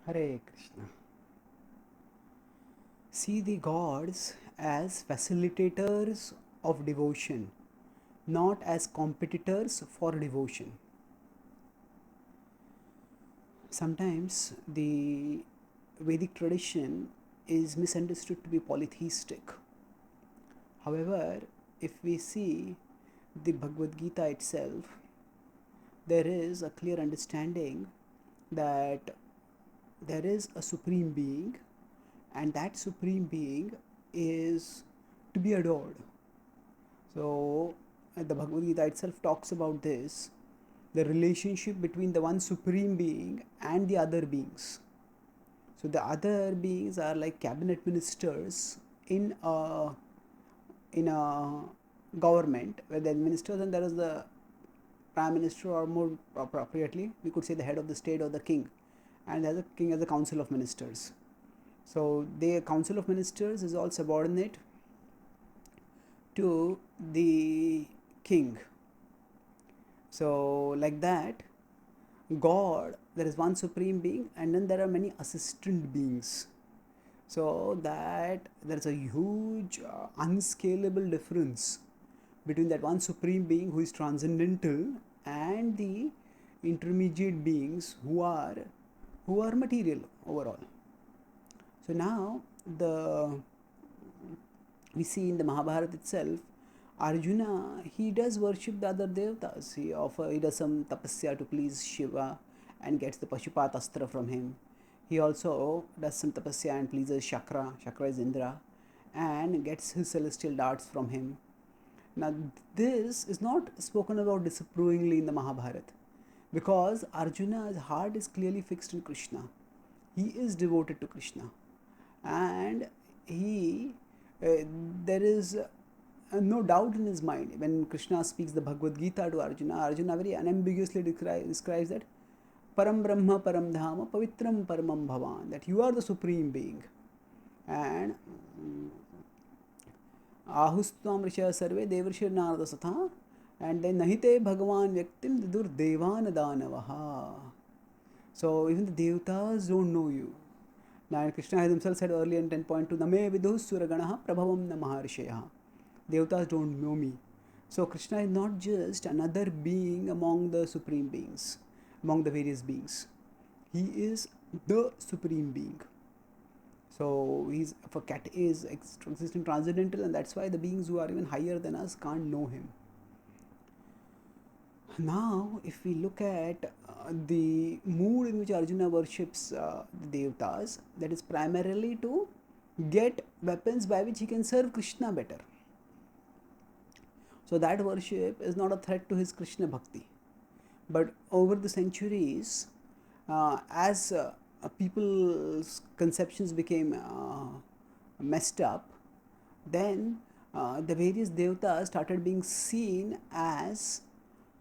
Hare Krishna. See the gods as facilitators of devotion, not as competitors for devotion. Sometimes the Vedic tradition is misunderstood to be polytheistic. However, if we see the Bhagavad Gita itself, there is a clear understanding that there is a supreme being, and that supreme being is to be adored. So, the Bhagavad Gita itself talks about this, the relationship between the one supreme being and the other beings. So, the other beings are like cabinet ministers in a government where the ministers, and there is the prime minister, or more appropriately we could say the head of the state or the king, and as a king as a council of ministers. So the council of ministers is all subordinate to the king. So like that, God, there is one supreme being, and then there are many assistant beings. So that there is a huge unscalable difference between that one supreme being who is transcendental and the intermediate beings who are material overall. So now the we see in the Mahabharata itself, Arjuna, he does worship the other devatas. He does some tapasya to please Shiva and gets the Pashupat Astra from him. He also does some tapasya and pleases Shakra. Shakra is Indra, and gets his celestial darts from him. Now, this is not spoken about disapprovingly in the Mahabharata, because Arjuna's heart is clearly fixed in Krishna. He is devoted to Krishna, and he there is no doubt in his mind when Krishna speaks the Bhagavad Gita to Arjuna. Arjuna very unambiguously describes that Param Brahma Param Dhama Pavitram Paramam Bhavan, that you are the supreme being, and Ahustvam Risha Sarve Devarshir Narada Satha, and then Nahite Bhagavan Vyaktim Vidur Devan Danavaha. So even the devatas don't know you. Now Krishna has himself said earlier in 10.2, Name Viduh Suraganaha Prabhavam Namaharshayaha. Devatas don't know me. So Krishna is not just another being among the supreme beings, among the various beings. He is the supreme being. So he's for cat is existing transcendental, and that's why the beings who are even higher than us can't know him. Now, if we look at the mood in which Arjuna worships the devatas, that is primarily to get weapons by which he can serve Krishna better. So that worship is not a threat to his Krishna bhakti. But over the centuries, as people's conceptions became messed up, then the various devatas started being seen as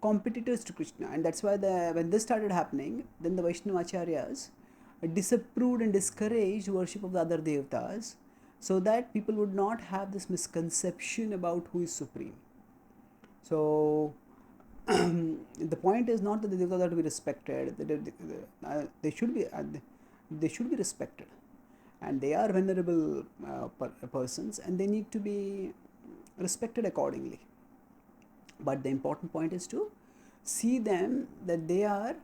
competitors to Krishna, and that's why when this started happening, then the Vaishnava Acharyas disapproved and discouraged worship of the other devatas, so that people would not have this misconception about who is supreme. So the point is not that the devatas are to be respected; they should be respected, and they are venerable persons, and they need to be respected accordingly. But the important point is to see them that they are,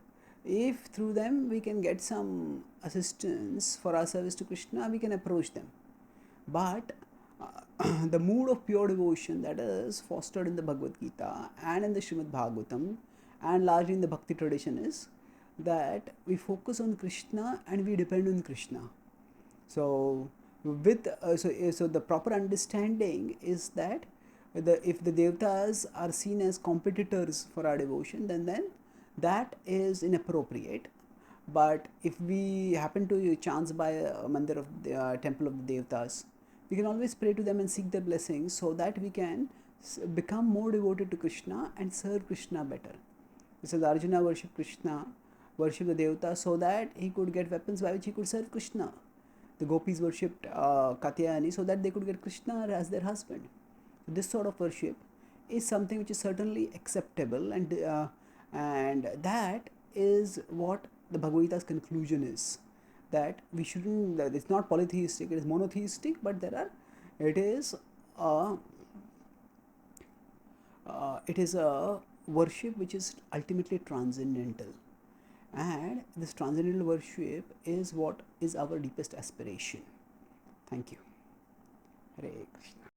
if through them we can get some assistance for our service to Krishna, we can approach them. But the mood of pure devotion that is fostered in the Bhagavad Gita and in the Srimad Bhagavatam and largely in the Bhakti tradition is that we focus on Krishna and we depend on Krishna. So so the proper understanding is that if the devatas are seen as competitors for our devotion, then that is inappropriate. But if we happen to chance by a mandir of the temple of the devatas, we can always pray to them and seek their blessings, so that we can become more devoted to Krishna and serve Krishna better. This is Arjuna worship Krishna, worship the devatas, so that he could get weapons by which he could serve Krishna. The gopis worshipped Katyayani so that they could get Krishna as their husband. This sort of worship is something which is certainly acceptable, and that is what the Bhagavad Gita's conclusion is, that we shouldn't, that it's not polytheistic, it is monotheistic, but it is a worship which is ultimately transcendental, and this transcendental worship is what is our deepest aspiration. Thank you. Hare Krishna.